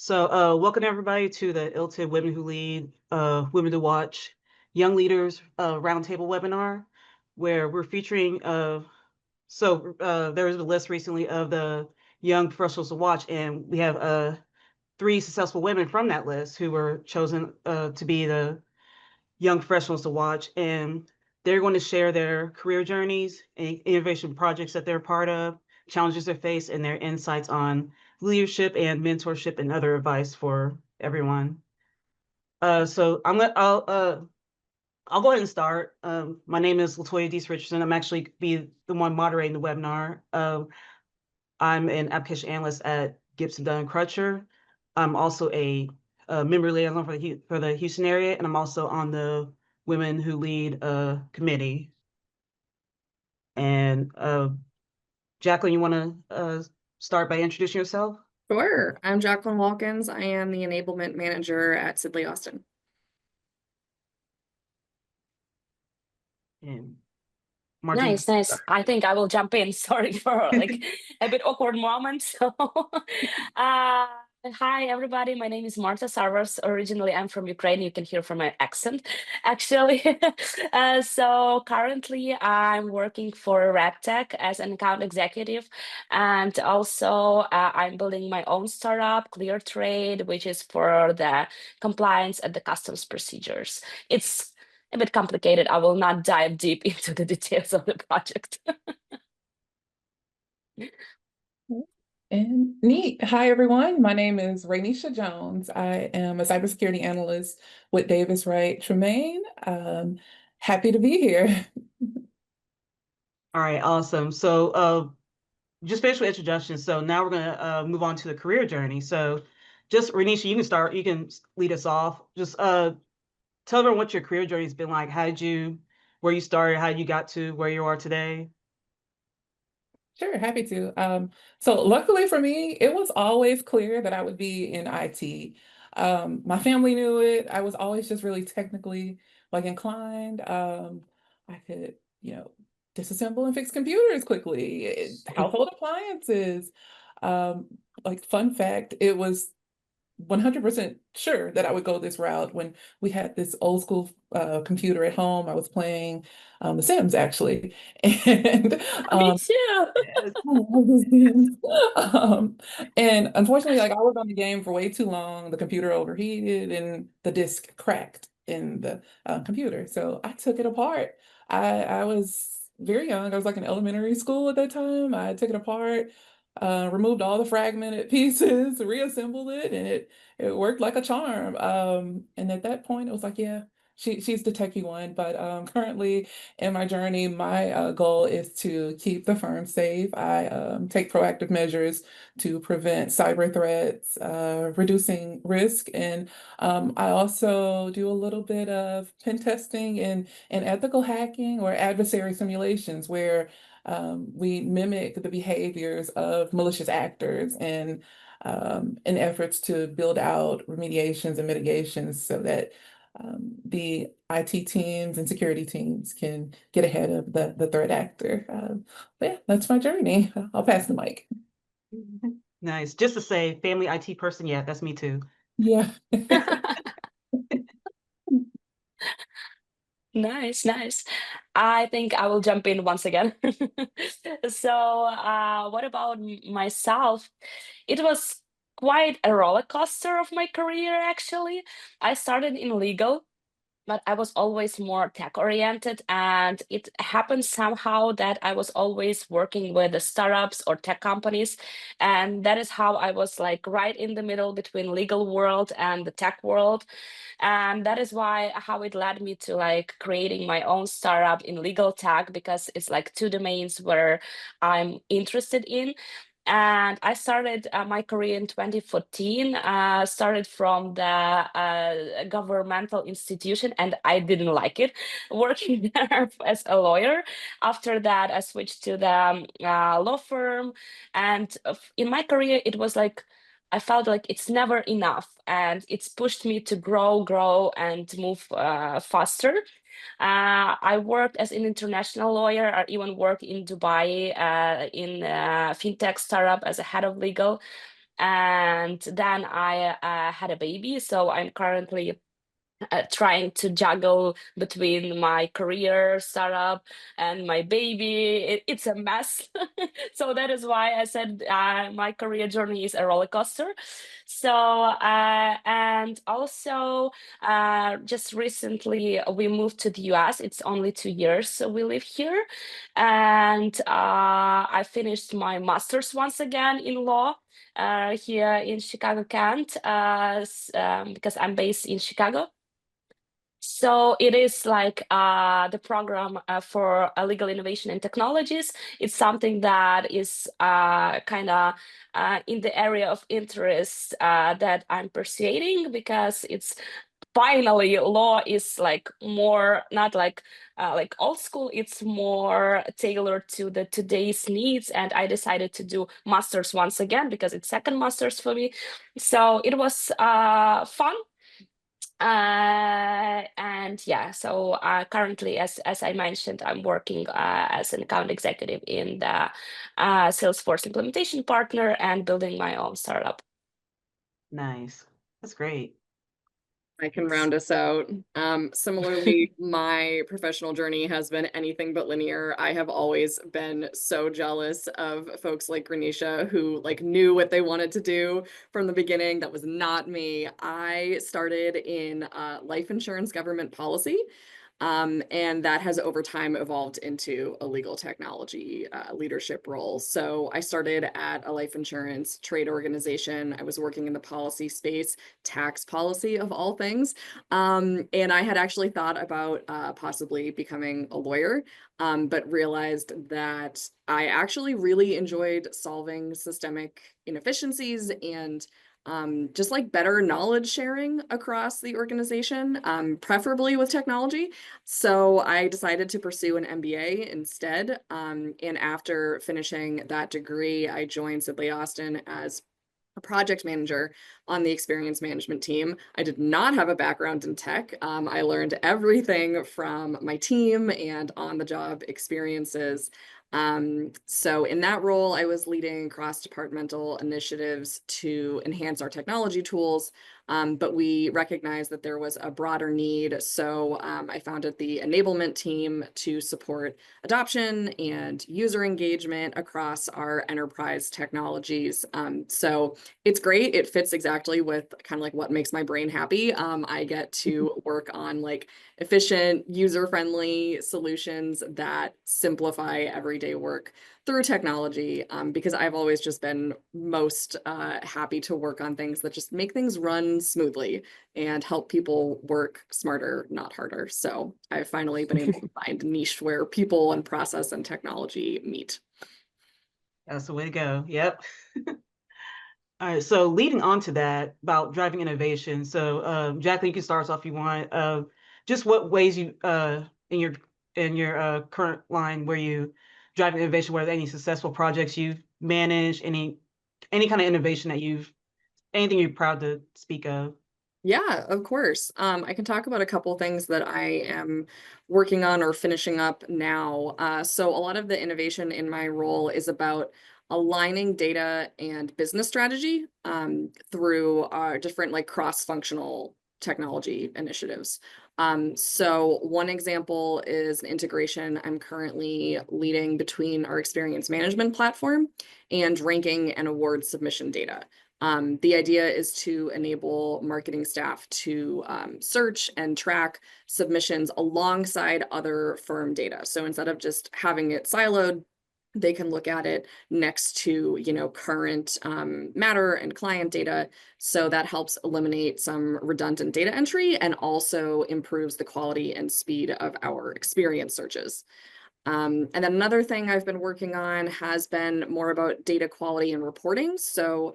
Welcome everybody to the ILTA Women Who Lead, Women to Watch, Young Leaders Roundtable webinar, where we're featuring, there was a list recently of the young professionals to watch, and we have 3 successful women from that list who were chosen to be the young professionals to watch, and they're going to share their career journeys and innovation projects that they're part of, challenges they face, and their insights on leadership and mentorship and other advice for everyone. I'll go ahead and start. My name is Latoya Deese Richardson. I'm actually be the one moderating the webinar. I'm an application analyst at Gibson Dunn Crutcher. I'm also a member liaison for the Houston area, and I'm also on the Women Who Lead committee. And Jacqueline, you want to start by introducing yourself? Sure. I'm Jacqueline Walkins. I am the enablement manager at Sidley Austin. And Martina. Nice. I think I will jump in. Sorry for like a bit awkward moment. Hi everybody. My name is Marta Sarvars. Originally, I'm from Ukraine. You can hear from my accent, actually. So currently, I'm working for RedTech as an account executive, and also I'm building my own startup, Clear Trade, which is for the compliance and the customs procedures. It's a bit complicated. I will not dive deep into the details of the project. And neat. Hi, everyone. My name is Rainisha Jones. I am a cybersecurity analyst with Davis Wright Tremaine. Happy to be here. All right, awesome. Just finished with introductions. So now we're gonna move on to the career journey. So just Renisha, you can start, you can lead us off. Just tell everyone what your career journey's been like. Where you started, how you got to where you are today? Sure, happy to. So luckily for me, it was always clear that I would be in IT. My family knew it. I was always just really technically inclined. I could, disassemble and fix computers quickly, household appliances. Fun fact, it was 100% sure that I would go this route when we had this old school computer at home. I was playing The Sims actually, and Me too. and unfortunately, I was on the game for way too long. The computer overheated and the disk cracked in the computer, so I took it apart. I was very young. I was in elementary school at that time. I took it apart, removed all the fragmented pieces, reassembled it, and it worked like a charm. And at that point, it was yeah, she's the techie one. But currently in my journey, my goal is to keep the firm safe. I take proactive measures to prevent cyber threats, reducing risk, and I also do a little bit of pen testing and ethical hacking or adversary simulations where we mimic the behaviors of malicious actors and in efforts to build out remediations and mitigations so that the IT teams and security teams can get ahead of the threat actor. But yeah, that's my journey. I'll pass the mic. Nice. Just to say, family IT person, yeah, that's me too. Yeah. Nice. I think I will jump in once again. What about myself? It was quite a roller coaster of my career, actually. I started in legal, but I was always more tech oriented, and it happened somehow that I was always working with the startups or tech companies, and that is how I was right in the middle between legal world and the tech world, and that is why how it led me to creating my own startup in legal tech, because it's two domains where I'm interested in. And I started my career in 2014, started from the governmental institution, and I didn't like it, working there as a lawyer. After that, I switched to the law firm. And in my career, it was I felt like it's never enough, and it's pushed me to grow, and move faster. I worked as an international lawyer. I even worked in Dubai in a fintech startup as a head of legal. and then I had a baby. So I'm currently trying to juggle between my career startup and my baby. It's a mess. So that is why I said my career journey is a roller coaster. So and also just recently we moved to the US. It's only 2 years so we live here, and I finished my master's once again in law here in Chicago, Kent, because I'm based in Chicago. So it is like the program for legal innovation and technologies. It's something that is kind of in the area of interest that I'm pursuing, because it's finally law is like more not like old school. It's more tailored to the today's needs, and I decided to do masters once again because it's second masters for me. So it was fun. And yeah, so currently, as I mentioned, I'm working as an account executive in the Salesforce implementation partner and building my own startup. Nice. That's great. I can round us out. Similarly, my professional journey has been anything but linear. I have always been so jealous of folks like Granisha who like knew what they wanted to do from the beginning. That was not me. I started in life insurance government policy. And that has over time evolved into a legal technology leadership role. So I started at a life insurance trade organization. I was working in the policy space, tax policy of all things. And I had actually thought about possibly becoming a lawyer, but realized that I actually really enjoyed solving systemic inefficiencies and just like better knowledge sharing across the organization, preferably with technology. So I decided to pursue an MBA instead. And after finishing that degree, I joined Sidley Austin as a project manager on the experience management team. I did not have a background in tech. I learned everything from my team and on-the-job experiences. So in that role, I was leading cross-departmental initiatives to enhance our technology tools, but we recognized that there was a broader need. So I founded the enablement team to support adoption and user engagement across our enterprise technologies. So it's great. It fits exactly with kind of like what makes my brain happy. I get to work on like efficient, user-friendly solutions that simplify everyday work through technology, because I've always just been most happy to work on things that just make things run smoothly and help people work smarter, not harder. So I've finally been able to find a niche where people and process and technology meet. That's the way to go. Yep. All right. So leading on to that about driving innovation. So Jacqueline, you can start us off if you want. Just what ways you in your current line where you drive innovation, whether any successful projects you've managed, any kind of innovation that anything you're proud to speak of. Yeah, of course. I can talk about a couple things that I am working on or finishing up now. So a lot of the innovation in my role is about aligning data and business strategy through different like cross-functional technology initiatives. So one example is an integration I'm currently leading between our experience management platform and ranking and award submission data. The idea is to enable marketing staff to search and track submissions alongside other firm data. So instead of just having it siloed, they can look at it next to, current matter and client data. So that helps eliminate some redundant data entry and also improves the quality and speed of our experience searches. And then another thing I've been working on has been more about data quality and reporting. So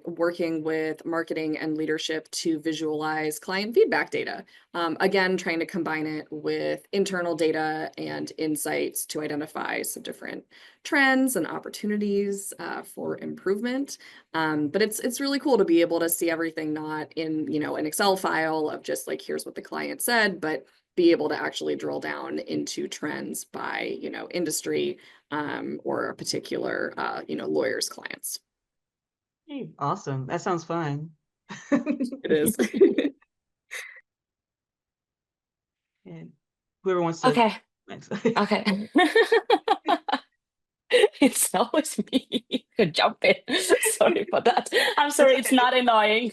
working with marketing and leadership to visualize client feedback data. Again, trying to combine it with internal data and insights to identify some different trends and opportunities for improvement. But it's really cool to be able to see everything not in, an Excel file of just like, here's what the client said, but be able to actually drill down into trends by, industry or a particular, lawyer's clients. Hey, awesome. That sounds fun. It is. And whoever wants to Okay. next. Okay. It's always me who jump in. Sorry for that. I'm sorry, it's not annoying.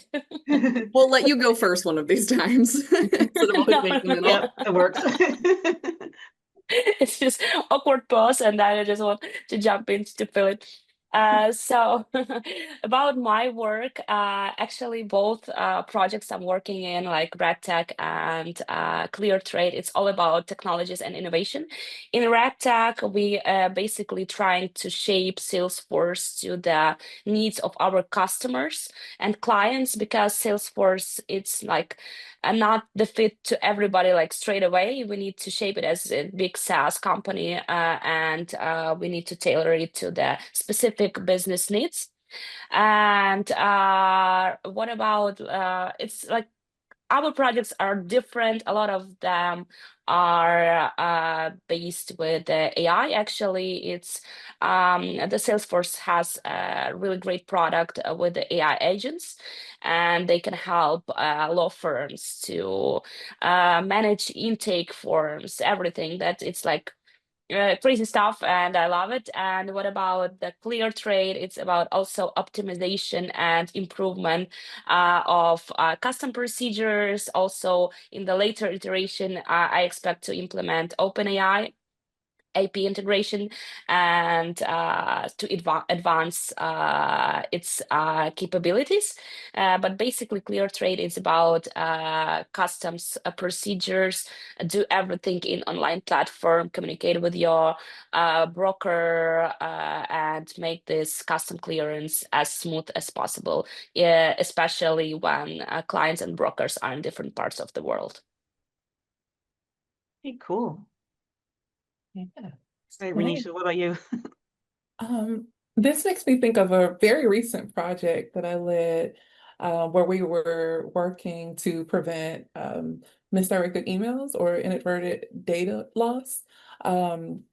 We'll let you go first one of these times instead of always No, being in the no, middle. Yep, it works. it's just awkward pause, and then I just want to jump in to fill it. So about my work, actually both projects I'm working in, like RedTech and Clear Trade, it's all about technologies and innovation. In RedTech, we basically trying to shape Salesforce to the needs of our customers and clients, because Salesforce, it's like not the fit to everybody like straight away. We need to shape it as a big SaaS company, and we need to tailor it to the specific business needs. And what about it's like our projects are different. A lot of them are based with AI. Actually, it's the Salesforce has a really great product with the AI agents, and they can help law firms to manage intake forms, everything that it's like crazy stuff, and I love it. And what about the Clear Trade? It's about also optimization and improvement of custom procedures. Also, in the later iteration, I expect to implement OpenAI AP integration and to advance its capabilities. But basically, Clear Trade is about customs procedures, do everything in online platform, communicate with your broker, and make this custom clearance as smooth as possible, especially when clients and brokers are in different parts of the world. Hey, cool. Yeah. Hey, Right. Renisha, what about you? This makes me think of a very recent project that I led, where we were working to prevent misdirected emails or inadvertent data loss,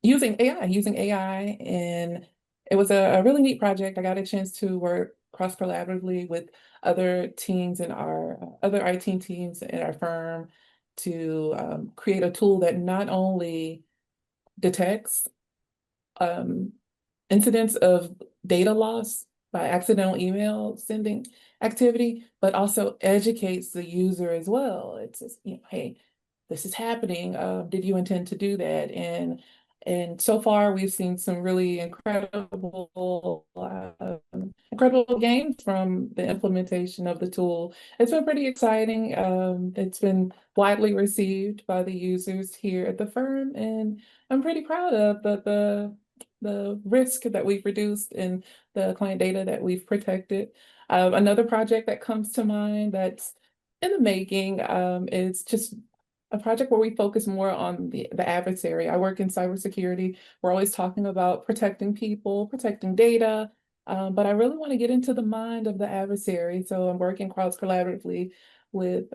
using AI, and it was a really neat project. I got a chance to work cross collaboratively with other teams in our other IT teams in our firm to create a tool that not only detects um, incidents of data loss by accidental email sending activity, but also educates the user as well. It says, hey, this is happening. Did you intend to do that? And so far, we've seen some really incredible gains from the implementation of the tool. It's been pretty exciting. It's been widely received by the users here at the firm, and I'm pretty proud of the risk that we've reduced and the client data that we've protected. Another project that comes to mind that's in the making is just a project where we focus more on the adversary. I work in cybersecurity. We're always talking about protecting people, protecting data, but I really want to get into the mind of the adversary. So I'm working cross collaboratively with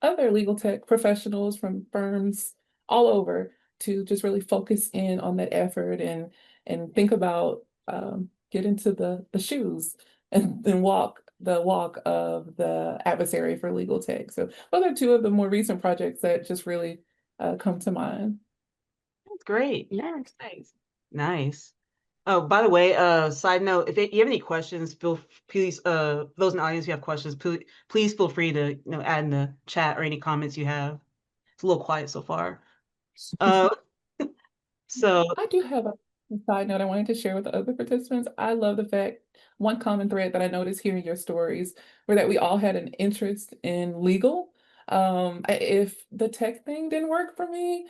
other legal tech professionals from firms all over to just really focus in on that effort and think about get into the shoes and walk the walk of the adversary for legal tech. So those are two of the more recent projects that just really come to mind. That's great. Yeah. Nice. Nice. Oh, by the way, side note, if you have any questions, please, those in the audience who have questions, please feel free to, add in the chat or any comments you have. It's a little quiet so far. Uh, so I do have a side note I wanted to share with the other participants. I love the fact, one common thread that I noticed hearing your stories were that we all had an interest in legal. If the tech thing didn't work for me,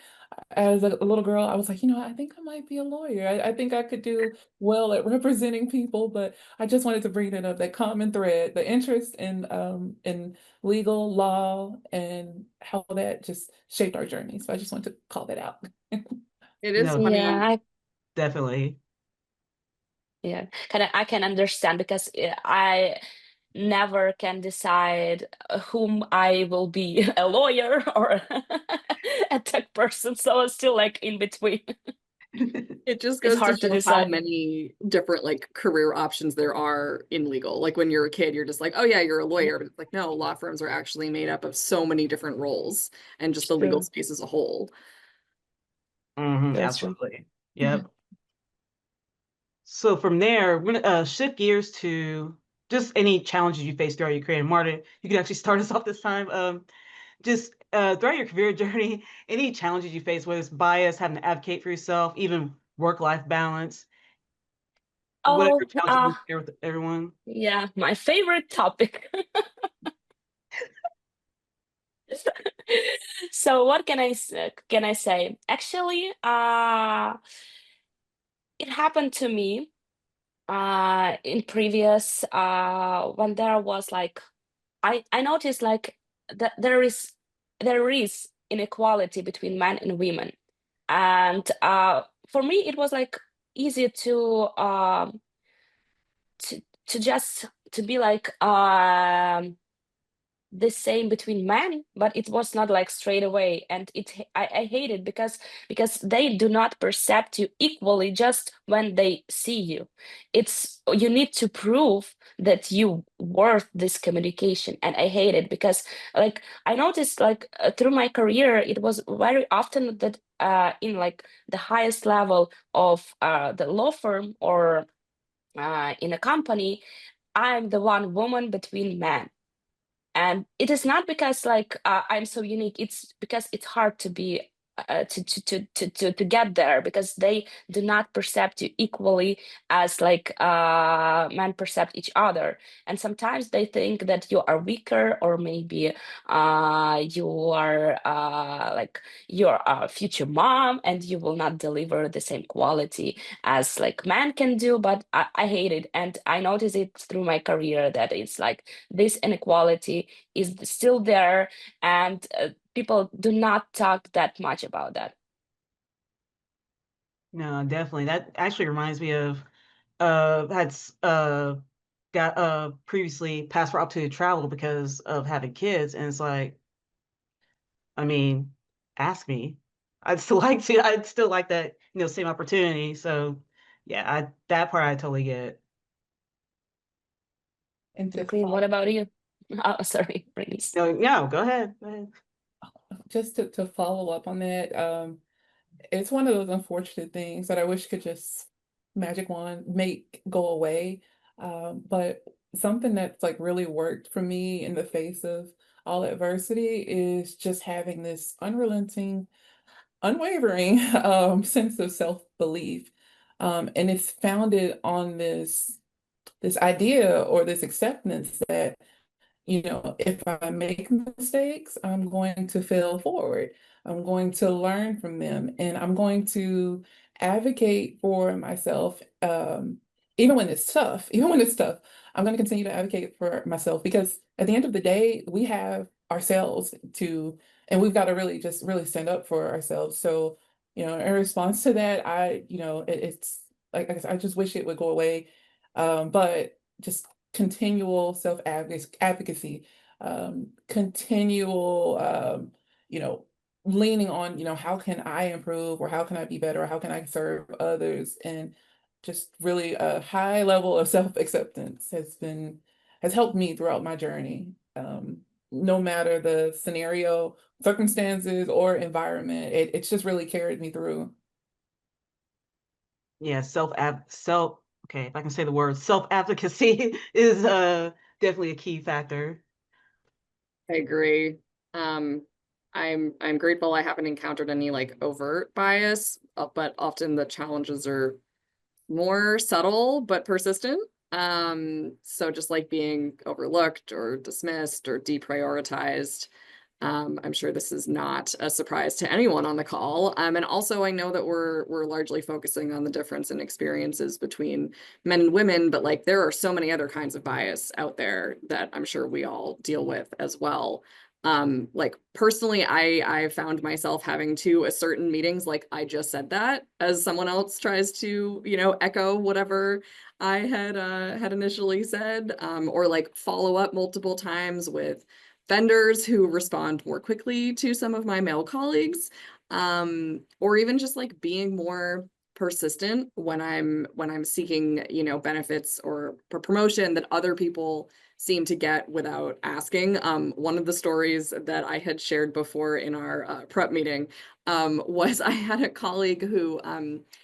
as a little girl, I was like, I think I might be a lawyer. I think I could do well at representing people, but I just wanted to bring it up, that common thread, the interest in legal law and how that just shaped our journey. So I just wanted to call that out. It is no, funny. Yeah, definitely. yeah. I can understand, because I never can decide whom I will be, a lawyer or a tech person. So I'm still like in between. It just It's goes to hard to show how decide. many different like career options there are in legal. Like when you're a kid, you're just like, oh yeah, you're a lawyer. But it's like, no, law firms are actually made up of so many different roles and just the legal True. space as a whole. That's true. Absolutely. Yep. So from there, we're gonna shift gears to just any challenges you faced throughout your career. And Marta, you can actually start us off this time. Just throughout your career journey, any challenges you face, whether it's bias, having to advocate for yourself, even work-life balance, whatever Oh, challenges you share with everyone. yeah, my favorite topic. So what can I say? Actually, it happened to me in previous when there was like I noticed like that there is inequality between men and women, and for me it was like easy to just to be like the same between men, but it was not like straight away, and I hate it because they do not perceive you equally just when they see you. It's you need to prove that you worth this communication, and I hate it because like I noticed like through my career it was very often that in like the highest level of the law firm or in a company, I'm the one woman between men, and it is not because like I'm so unique, it's because it's hard to be to get there because they do not perceive you equally as like men perceive each other, and sometimes they think that you are weaker, or maybe you are like you're a future mom and you will not deliver the same quality as like men can do. But I hate it, and I notice it through my career that it's like this inequality is still there, and people do not talk that much about that. No, definitely. That actually reminds me of had got previously passed for opportunity to travel because of having kids, and it's like, I mean, ask me. I'd still like that, same opportunity. So yeah, that part I totally get. And to Jacqueline, what about you? Oh, sorry, Brace. No, no, go ahead. Go ahead. just to follow up on that, it's one of those unfortunate things that I wish could just magic wand make go away. But something that's like really worked for me in the face of all adversity is just having this unrelenting, unwavering sense of self-belief. And it's founded on this idea or this acceptance that if I make mistakes, I'm going to fail forward. I'm going to learn from them, and I'm going to advocate for myself, even when it's tough. Even when it's tough, I'm going to continue to advocate for myself because at the end of the day, we have ourselves to, and we've got to really just really stand up for ourselves. So, in response to that, it's like I just wish it would go away, but just continual self-advocacy, continual, leaning on, how can I improve or how can I be better or how can I serve others? And just really a high level of self-acceptance has helped me throughout my journey. No matter the scenario, circumstances, or environment, it's just really carried me through. Yeah, okay, if I can say the word self-advocacy is definitely a key factor. I agree. Um, I'm grateful I haven't encountered any like overt bias, but often the challenges are more subtle but persistent. So just like being overlooked or dismissed or deprioritized. I'm sure this is not a surprise to anyone on the call. And also I know that we're largely focusing on the difference in experiences between men and women, but like there are so many other kinds of bias out there that I'm sure we all deal with as well. Like personally, I found myself having to assert in meetings like I just said that as someone else tries to, echo whatever I had initially said, or like follow up multiple times with vendors who respond more quickly to some of my male colleagues, or even just like being more persistent when I'm seeking, you know, benefits or promotion that other people seem to get without asking. One of the stories that I had shared before in our prep meeting was I had a colleague who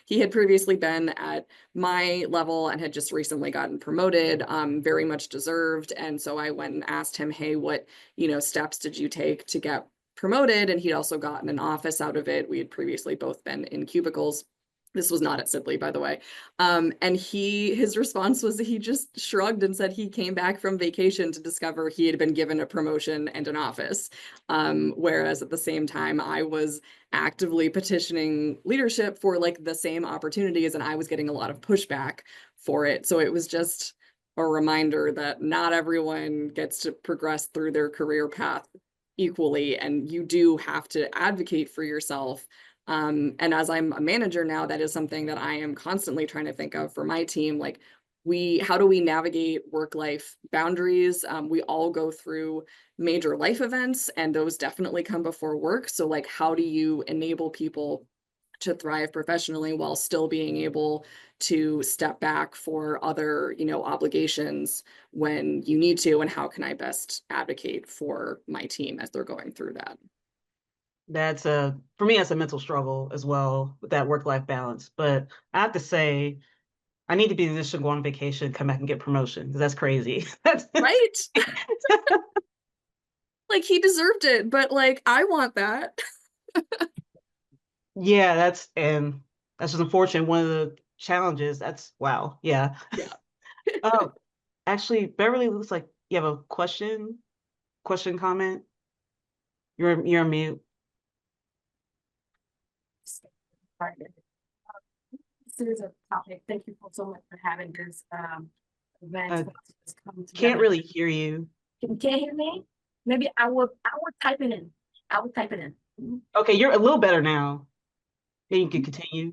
he had previously been at my level and had just recently gotten promoted, very much deserved. And so I went and asked him, hey, what, you know, steps did you take to get promoted? And he'd also gotten an office out of it. We had previously both been in cubicles. This was not at Sibley, by the way. And his response was that he just shrugged and said he came back from vacation to discover he had been given a promotion and an office. Whereas at the same time, I was actively petitioning leadership for like the same opportunities, and I was getting a lot of pushback for it. So it was just a reminder that not everyone gets to progress through their career path equally, and you do have to advocate for yourself. And as I'm a manager now, that is something that I am constantly trying to think of for my team. Like, how do we navigate work-life boundaries? We all go through major life events, and those definitely come before work. So like, how do you enable people to thrive professionally while still being able to step back for other, you know, obligations when you need to? And how can I best advocate for my team as they're going through that? That's for me, that's a mental struggle as well with that work-life balance. But I have to say, I need to be in a position to go on vacation, come back and get promotion, because that's crazy. Right? Like, he deserved it, but like, I want that. Yeah, that's just unfortunate. One of the challenges. That's wow. Yeah. Yeah. Actually, Beverly, looks like you have a question, comment. You're on mute. This is a topic. Thank you so much for having this event. Can't together. really hear you. Can you hear me? Maybe I will type it in. I will type it in. Okay, you're a little better now. Then you can continue.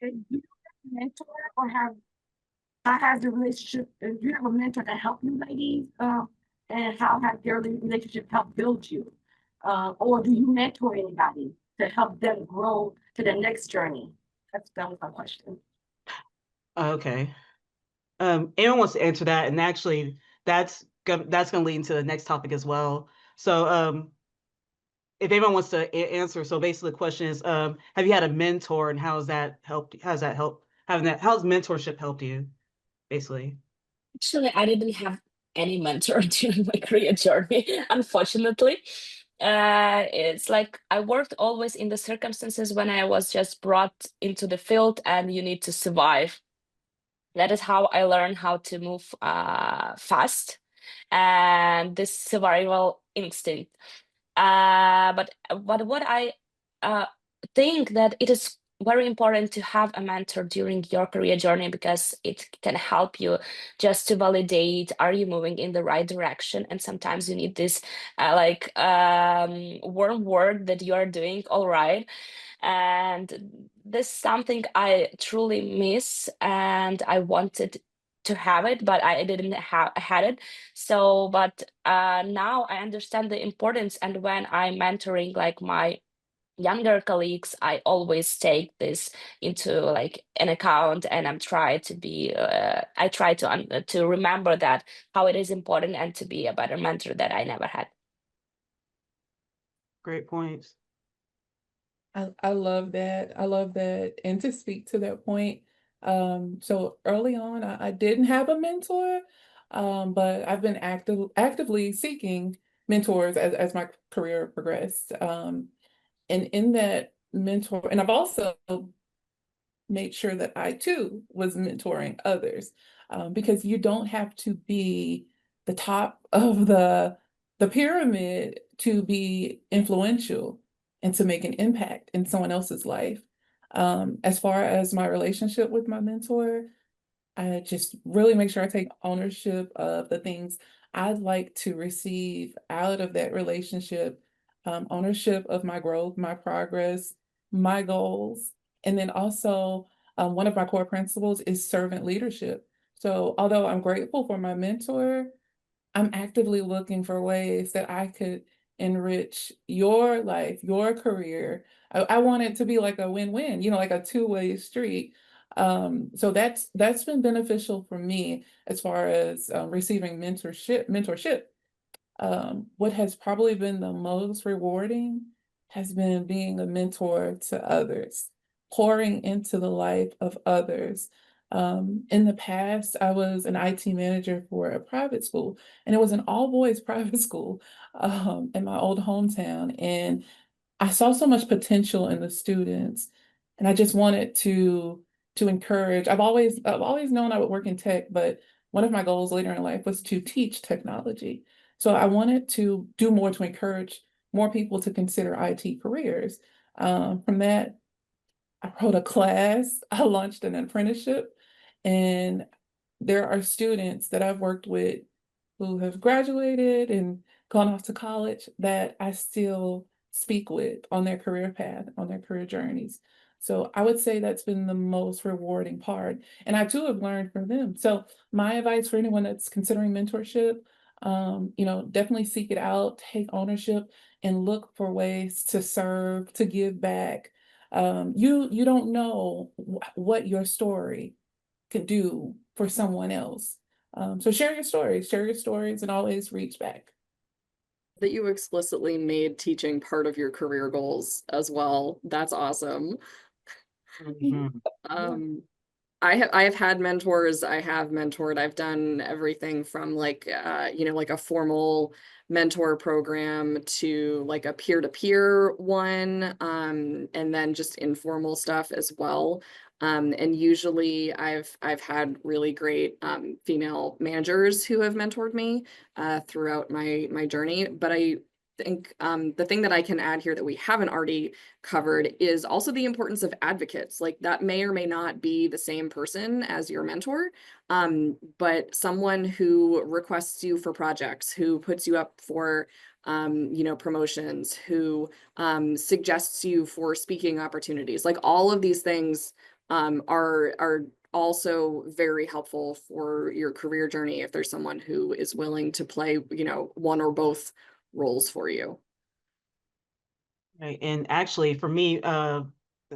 Do you have a mentor or how has the relationship? Do you have a mentor to help you, ladies? And how has their relationship helped build you? Or do you mentor anybody to help them grow to the next journey? That was my question. Okay. Anyone wants to answer that? And actually, that's gonna lead into the next topic as well. So, if anyone wants to answer, so basically the question is, have you had a mentor, and how has that helped? How's that helped? How's mentorship helped you, basically? Actually, I didn't have any mentor during my career journey, unfortunately. It's like I worked always in the circumstances when I was just brought into the field and you need to survive. That is how I learned how to move fast and this survival instinct. But what I think that it is very important to have a mentor during your career journey, because it can help you just to validate, are you moving in the right direction? And sometimes you need this warm word that you are doing all right. And this is something I truly miss, and I wanted to have it, but I didn't had it. So, but now I understand the importance, and when I'm mentoring like my younger colleagues, I always take this into like an account, and I'm try to be I try to remember that how it is important and to be a better mentor that I never had. Great points. I love that. I love that. And to speak to that point, so early on, I didn't have a mentor, but I've been actively seeking mentors as my career progressed. And in that mentor, and I've also made sure that I too was mentoring others, because you don't have to be the top of the pyramid to be influential and to make an impact in someone else's life. As far as my relationship with my mentor, I just really make sure I take ownership of the things I'd like to receive out of that relationship, ownership of my growth, my progress, my goals. And then also, one of my core principles is servant leadership. So, although I'm grateful for my mentor, I'm actively looking for ways that I could enrich your life, your career. I want it to be like a win-win, you know, like a two-way street. So that's been beneficial for me as far as receiving mentorship. What has probably been the most rewarding has been being a mentor to others, pouring into the life of others. In the past, I was an IT manager for a private school, and it was an all-boys private school in my old hometown. And I saw so much potential in the students, and I just wanted to encourage. I've always known I would work in tech, but one of my goals later in life was to teach technology. So I wanted to do more to encourage more people to consider IT careers. From that, I wrote a class, I launched an apprenticeship, and there are students that I've worked with who have graduated and gone off to college that I still speak with on their career path, on their career journeys. So I would say that's been the most rewarding part. And I too have learned from them. So my advice for anyone that's considering mentorship, definitely seek it out, take ownership, and look for ways to serve, to give back. You don't know what your story could do for someone else. So share your stories, and always reach back. That you explicitly made teaching part of your career goals as well. That's awesome. Mhm. Um, I have had mentors. I have mentored. I've done everything from like like a formal mentor program to like a peer-to-peer one, and then just informal stuff as well. And usually I've had really great female managers who have mentored me throughout my journey. But I think the thing that I can add here that we haven't already covered is also the importance of advocates. Like that may or may not be the same person as your mentor, but someone who requests you for projects, who puts you up for promotions, who suggests you for speaking opportunities. Like all of these things are also very helpful for your career journey if there's someone who is willing to play, one or both roles for you. Right. And actually, for me,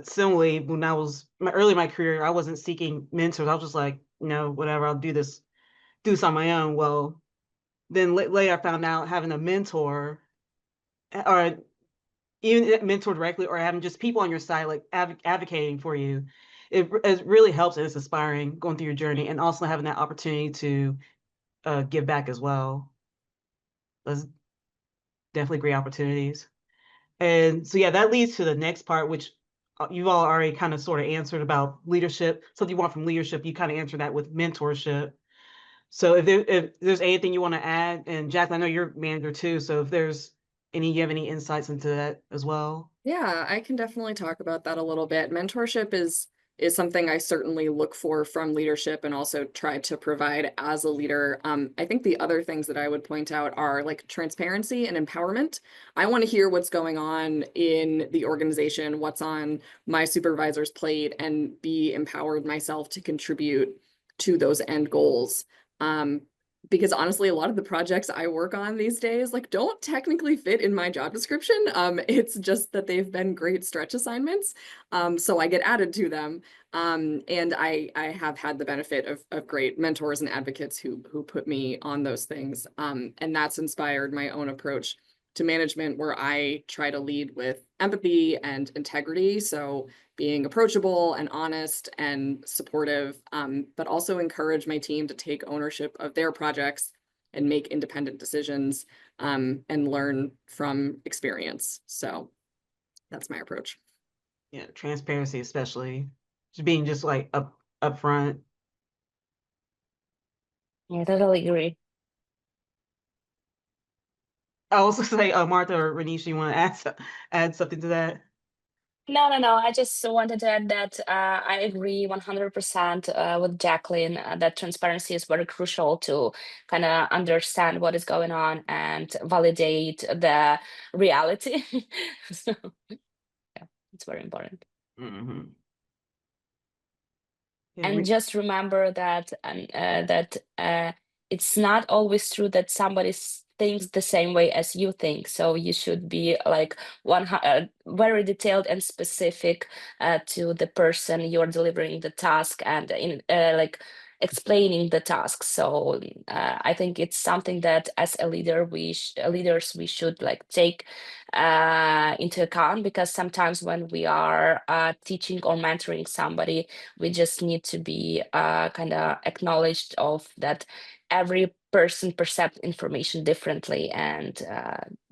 similarly, when I was early in my career, I wasn't seeking mentors. I was just like, whatever, I'll do this on my own. Well, then later I found out having a mentor, or even a mentor directly, or having just people on your side, like advocating for you, it really helps, and it's inspiring going through your journey, and also having that opportunity to give back as well. Those definitely great opportunities. And so, yeah, that leads to the next part, which you've all already kind of sort of answered about leadership. Something you want from leadership, you kind of answered that with mentorship. So if there's anything you want to add, and Jacqueline, I know you're manager too, so if you have any insights into that as well? Yeah, I can definitely talk about that a little bit. Mentorship is something I certainly look for from leadership and also try to provide as a leader. I think the other things that I would point out are like transparency and empowerment. I want to hear what's going on in the organization, what's on my supervisor's plate, and be empowered myself to contribute to those end goals. Because honestly, a lot of the projects I work on these days, like, don't technically fit in my job description. It's just that they've been great stretch assignments. So I get added to them. And I have had the benefit of great mentors and advocates who put me on those things. And that's inspired my own approach to management, where I try to lead with empathy and integrity. So being approachable and honest and supportive, but also encourage my team to take ownership of their projects and make independent decisions, and learn from experience. So that's my approach. Yeah, transparency, especially just being just like upfront. I totally agree. I also say, Martha or Renisha, you want to add something to that? No, no, no. I just wanted to add that I agree 100% with Jacqueline that transparency is very crucial to kind of understand what is going on and validate the reality. So, yeah, it's very important. Hmm. Yeah, And just remember that it's not always true that somebody thinks the same way as you think. So you should be like very detailed and specific to the person you're delivering the task, and in like explaining the task. So I think it's something that as a leader, leaders we should like take into account, because sometimes when we are teaching or mentoring somebody, we just need to be kind of acknowledged of that every person perceives information differently, and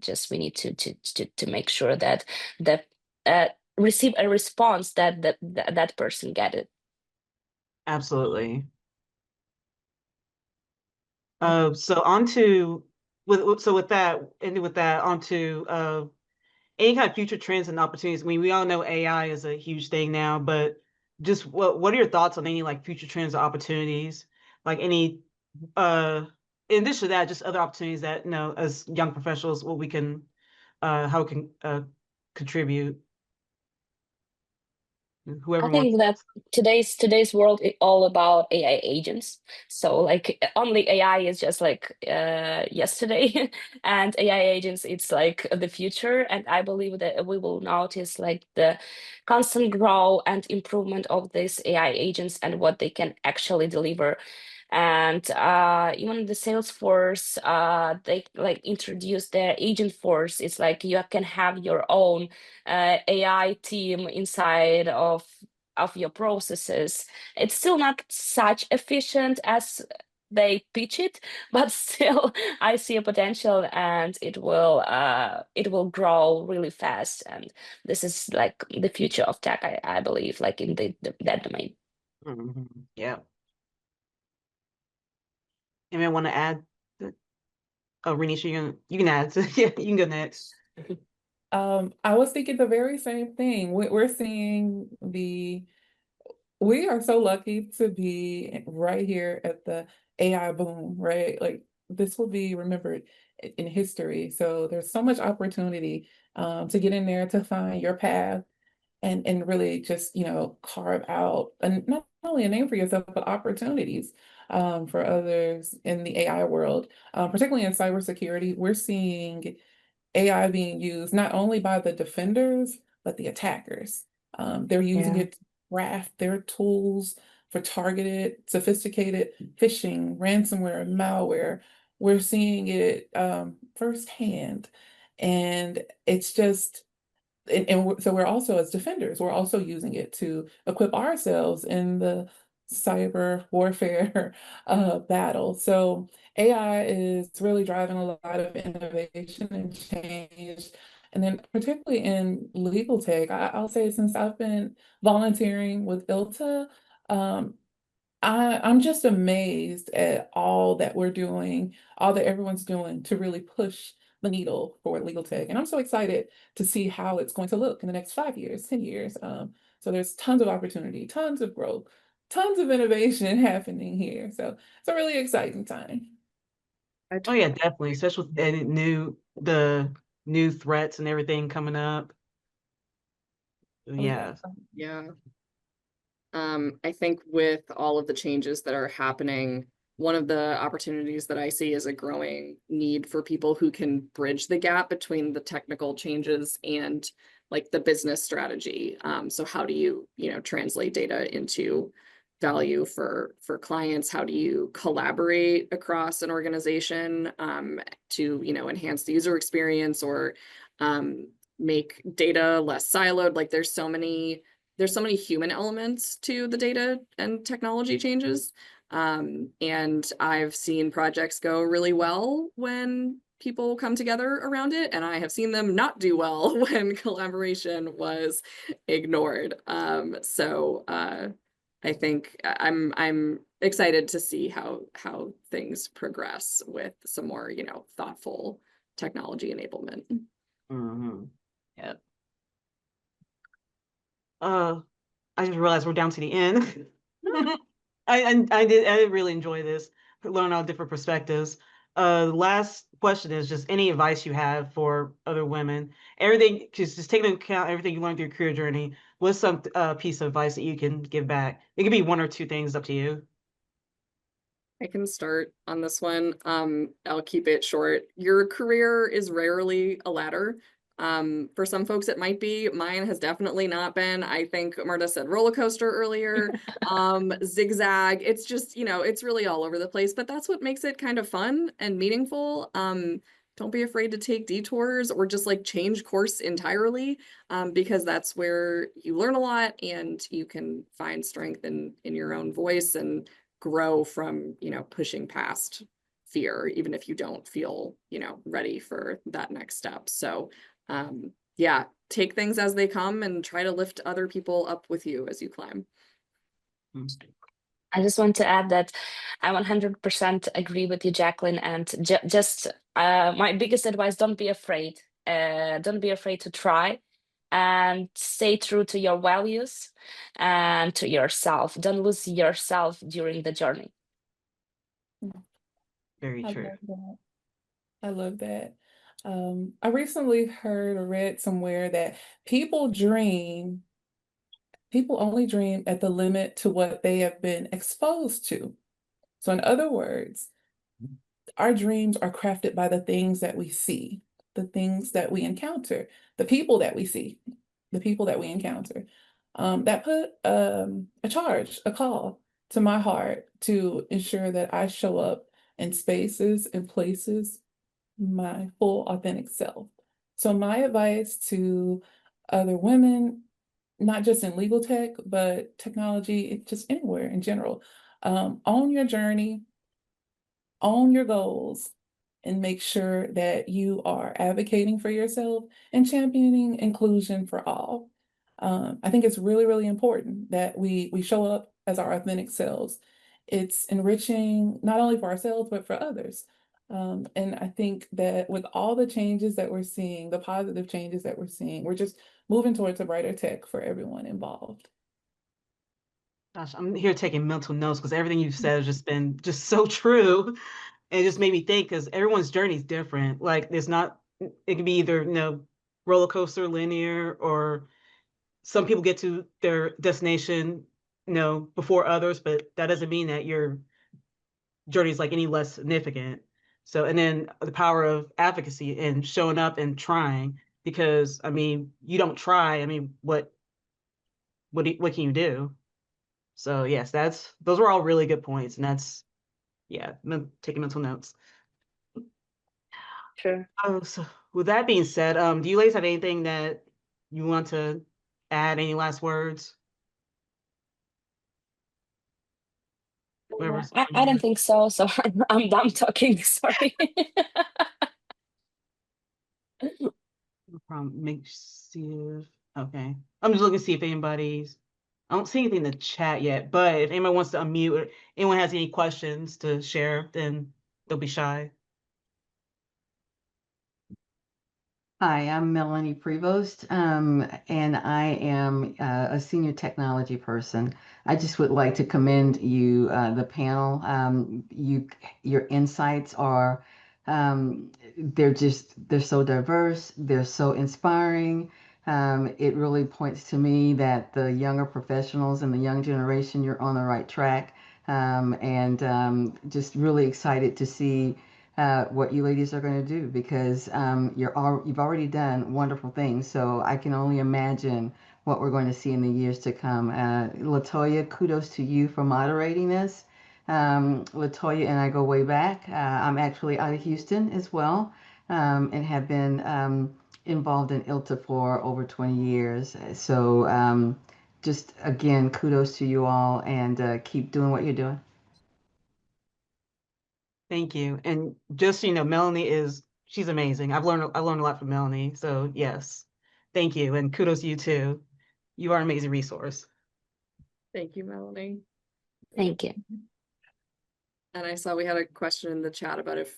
just we need to make sure that that receive a response that person get it. Absolutely. So on to with that, ending with that, on to any kind of future trends and opportunities. I mean, we all know AI is a huge thing now, but just what are your thoughts on any like future trends or opportunities? Like any in addition to that, just other opportunities that, you know, as young professionals, what we can how we can contribute. I Whoever wants. think that today's world is all about AI agents. So like only AI is just like yesterday, and AI agents it's like the future. And I believe that we will notice like the constant growth and improvement of these AI agents and what they can actually deliver. And even the Salesforce, they like introduce their agent force. It's like you can have your own AI team inside of your processes. It's still not such efficient as they pitch it, but still I see a potential, and it will grow really fast. And this is like the future of tech, I believe, like in that domain. Yeah. Anyone want to add? Oh, Renisha, you can add. Yeah, you can go next. I was thinking the very same thing. We're seeing we are so lucky to be right here at the AI boom, right? Like this will be remembered in history. So there's so much opportunity to get in there to find your path and really just, carve out and not only a name for yourself, but opportunities for others in the AI world, particularly in cybersecurity. We're seeing AI being used not only by the defenders, but the attackers. They're using Yeah. it to craft their tools for targeted, sophisticated phishing, ransomware, malware. We're seeing it firsthand. And it's just, so we're also, as defenders, we're also using it to equip ourselves in the cyber warfare battle. So AI is really driving a lot of innovation and change. And then particularly in legal tech, I'll say since I've been volunteering with ILTA, um, I'm just amazed at all that we're doing, all that everyone's doing to really push the needle for legal tech. And I'm so excited to see how it's going to look in the next 5 years, 10 years. So there's tons of opportunity, tons of growth, tons of innovation happening here. So it's a really exciting time. Oh yeah, definitely. Especially with the new threats and everything coming up. Oh, yeah. Yeah. Yeah. I think with all of the changes that are happening, one of the opportunities that I see is a growing need for people who can bridge the gap between the technical changes and like the business strategy. So how do you, translate data into value for clients? How do you collaborate across an organization to, enhance the user experience or make data less siloed? Like there's so many human elements to the data and technology changes. And I've seen projects go really well when people come together around it, and I have seen them not do well when collaboration was ignored. So I think I'm excited to see how things progress with some more, thoughtful technology enablement. Yeah. I just realized we're down to the end. I did really enjoy this, learn all different perspectives. The last question is just any advice you have for other women. Everything, just taking into account everything you learned through your career journey. What's some piece of advice that you can give back? It could be one or two things, up to you. I can start on this one. I'll keep it short. Your career is rarely a ladder. For some folks it might be. Mine has definitely not been. I think Marta said roller coaster earlier. Zigzag. It's just, it's really all over the place, but that's what makes it kind of fun and meaningful. Don't be afraid to take detours or just like change course entirely, because that's where you learn a lot and you can find strength in your own voice and grow from, pushing past fear, even if you don't feel, ready for that next step. So, yeah, take things as they come and try to lift other people up with you as you climb. I just want to add that I 100% agree with you, Jacqueline. And just my biggest advice: don't be afraid. Don't be afraid to try, and stay true to your values and to yourself. Don't lose yourself during the journey. Very I true. love that. I love that. I recently heard or read somewhere that people only dream at the limit to what they have been exposed to. So, in other words, our dreams are crafted by the things that we see, the things that we encounter, the people that we see, the people that we encounter. That put a call to my heart to ensure that I show up in spaces and places my full authentic self. So my advice to other women, not just in legal tech, but technology, just anywhere in general, own your journey, own your goals, and make sure that you are advocating for yourself and championing inclusion for all. I think it's really, really important that we show up as our authentic selves. It's enriching not only for ourselves, but for others. And I think that with all the changes that we're seeing, the positive changes that we're seeing, we're just moving towards a brighter tech for everyone involved. Gosh, I'm here taking mental notes because everything you've said has just been just so true. And it just made me think because everyone's journey is different. Like there's not, it can be either, roller coaster, linear, or some people get to their destination, before others, but that doesn't mean that your journey is like any less significant. So, and then the power of advocacy and showing up and trying, because I mean, you don't try. I mean, what can you do? So yes, those were all really good points, and that's yeah, taking mental notes. Sure. So with that being said, do you ladies have anything that you want to add? Any last words? Whoever's I don't think so. So I'm done talking. Sorry. no problem. Make see if okay. I'm just looking to see if anybody's. I don't see anything in the chat yet, but if anyone wants to unmute or anyone has any questions to share, then don't be shy. Hi, I'm Melanie Prevost, and I am a senior technology person. I just would like to commend you, the panel. Your insights are, they're so diverse, they're so inspiring. It really points to me that the younger professionals and the young generation, you're on the right track, and just really excited to see what you ladies are going to do because you've already done wonderful things. So I can only imagine what we're going to see in the years to come. Latoya, kudos to you for moderating this. Latoya and I go way back. I'm actually out of Houston as well, and have been involved in ILTA for over 20 years. So just again, kudos to you all and keep doing what you're doing. Thank you. And just so you know, she's amazing. I've learned a lot from Melanie. So yes, thank you. And kudos to you too. You are an amazing resource. Thank you, Melanie. Thank you. And I saw we had a question in the chat about if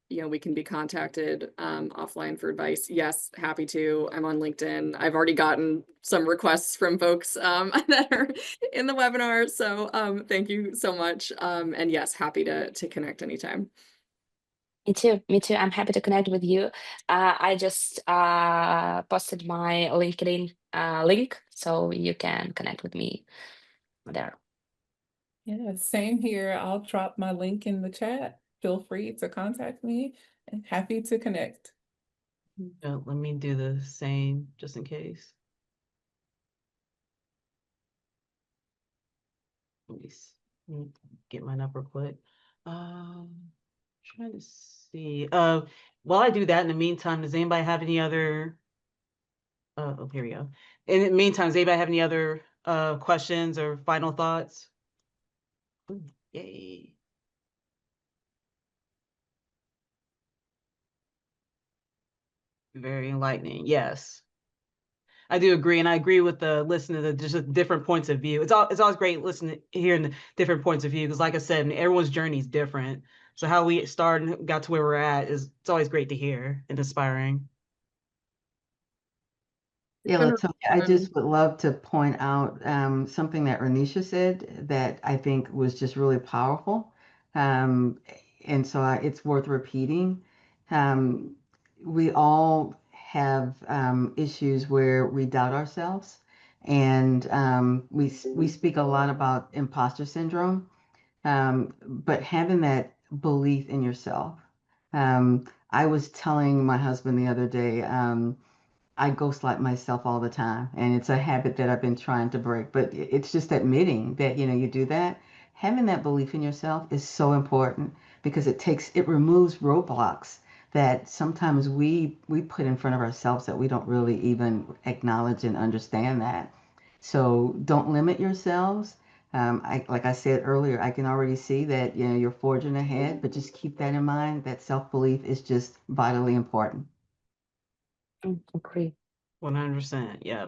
we can be contacted offline for advice. Yes, happy to. I'm on LinkedIn. I've already gotten some requests from folks that are in the webinar. So thank you so much. And yes, happy to connect anytime. Me too. Me too. I'm happy to connect with you. I just posted my LinkedIn link, so you can connect with me there. Yeah, same here. I'll drop my link in the chat. Feel free to contact me and happy to connect. Let me do the same just in case. Let me get mine up real quick. Trying to see. While I do that, in the meantime, does anybody have any other? Oh, here we go. In the meantime, does anybody have any other questions or final thoughts? Ooh, yay. Very enlightening. Yes. I do agree, and I agree with the listening to just different points of view. It's always great listening, hearing the different points of view, because like I said, everyone's journey is different. So how we started and got to where we're at it's always great to hear and inspiring. Yeah, been Latoya, I just would love to point out something that Renisha said that I think was just really powerful. Um, and so it's worth repeating. Um, we all have issues where we doubt ourselves, and we speak a lot about imposter syndrome, but having that belief in yourself. I was telling my husband the other day. I ghostlight myself all the time, and it's a habit that I've been trying to break. But it's just admitting that you do that. Having that belief in yourself is so important because it removes roadblocks that sometimes we put in front of ourselves that we don't really even acknowledge and understand that. So don't limit yourselves. Like I said earlier, I can already see that you're forging ahead, but just keep that in mind. That self-belief is just vitally important. Agree. 100%. Yeah.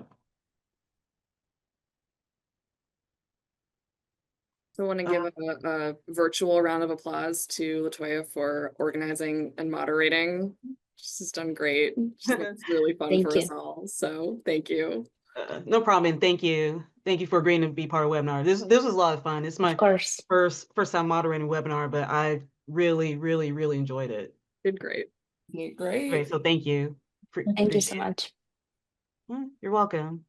So I want to give a virtual round of applause to Latoya for organizing and moderating. She's done great. She's made this really fun Thank for you. us all. So thank you. No problem, and thank you for agreeing to be part of the webinar. This was a lot of fun. It's my Of course. first time moderating a webinar, but I really enjoyed it. Did great. Yeah, great. Okay, so thank you. Thank you so much. You're welcome.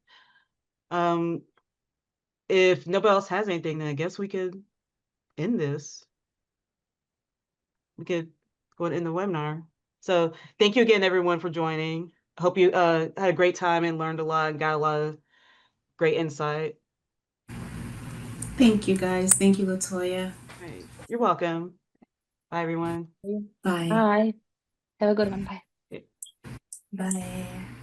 If nobody else has anything, then I guess we could end this. We could go and end the webinar. So thank you again, everyone, for joining. Hope you had a great time and learned a lot and got a lot of great insight. Thank you, guys. Thank you, Latoya. Right. You're welcome. Bye, everyone. Bye. Bye. Have a good one. Bye. Bye.